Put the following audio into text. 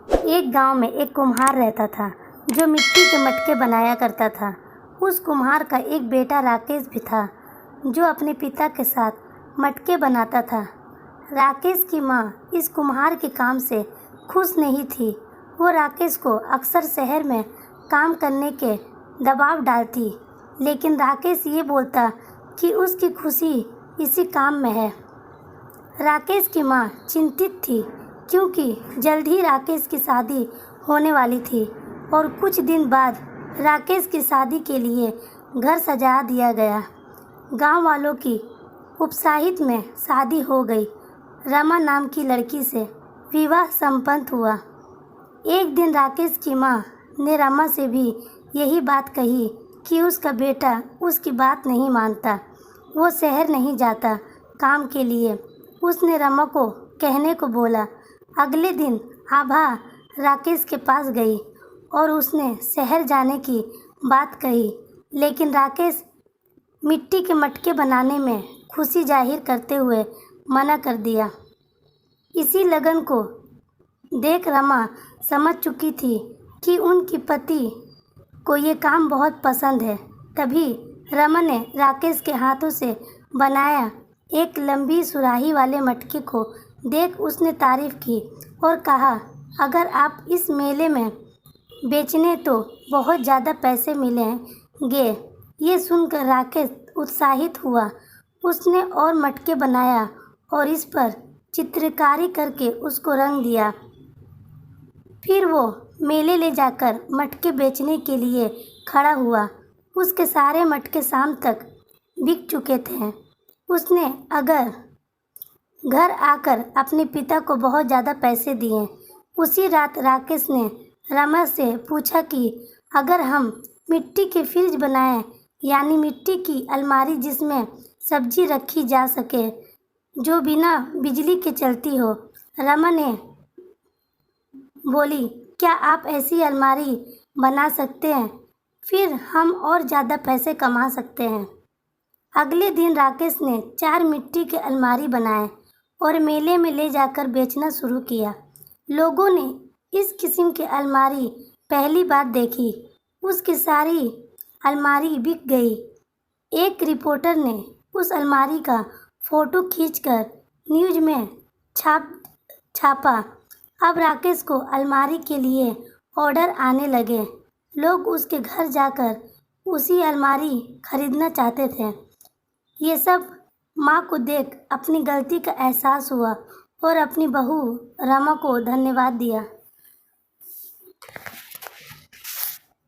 एक गांव में एक कुम्हार रहता था जो मिट्टी के मटके बनाया करता था। उस कुम्हार का एक बेटा राकेश भी था जो अपने पिता के साथ मटके बनाता था। राकेश की माँ इस कुम्हार के काम से खुश नहीं थी। वो राकेश को अक्सर शहर में काम करने के दबाव डालती, लेकिन राकेश ये बोलता कि उसकी खुशी इसी काम में है। राकेश की माँ चिंतित थी क्योंकि जल्द ही राकेश की शादी होने वाली थी और कुछ दिन बाद राकेश की शादी के लिए घर सजा दिया गया। गांव वालों की उपसाहित में शादी हो गई। रमा नाम की लड़की से विवाह संपन्न हुआ। एक दिन राकेश की माँ ने रमा से भी यही बात कही कि उसका बेटा उसकी बात नहीं मानता, वो शहर नहीं जाता काम के लिए। उसने रमा को कहने को बोला। अगले दिन आभा राकेश के पास गई और उसने शहर जाने की बात कही, लेकिन राकेश मिट्टी के मटके बनाने में खुशी जाहिर करते हुए मना कर दिया। इसी लगन को देख रमा समझ चुकी थी कि उनकी पति को ये काम बहुत पसंद है। तभी रमा ने राकेश के हाथों से बनाया एक लंबी सुराही वाले मटके को देख उसने तारीफ की और कहा, अगर आप इस मेले में बेचने तो बहुत ज़्यादा पैसे मिलेंगे। ये सुनकर राकेश उत्साहित हुआ। उसने और मटके बनाया और इस पर चित्रकारी करके उसको रंग दिया। फिर वो मेले ले जाकर मटके बेचने के लिए खड़ा हुआ। उसके सारे मटके शाम तक बिक चुके थे। उसने घर आकर अपने पिता को बहुत ज़्यादा पैसे दिए। उसी रात राकेश ने रमा से पूछा कि अगर हम मिट्टी के फ्रिज बनाएं, यानी मिट्टी की अलमारी जिसमें सब्जी रखी जा सके, जो बिना बिजली के चलती हो। रमा ने बोली, क्या आप ऐसी अलमारी बना सकते हैं? फिर हम और ज़्यादा पैसे कमा सकते हैं। अगले दिन राकेश ने 4 मिट्टी के अलमारी बनाए और मेले में ले जाकर बेचना शुरू किया। लोगों ने इस किस्म की अलमारी पहली बार देखी। उसकी सारी अलमारी बिक गई। एक रिपोर्टर ने उस अलमारी का फ़ोटो खींचकर न्यूज़ में छापा। अब राकेश को अलमारी के लिए ऑर्डर आने लगे। लोग उसके घर जाकर उसी अलमारी खरीदना चाहते थे। ये सब माँ को देख अपनी गलती का एहसास हुआ और अपनी बहू रमा को धन्यवाद दिया।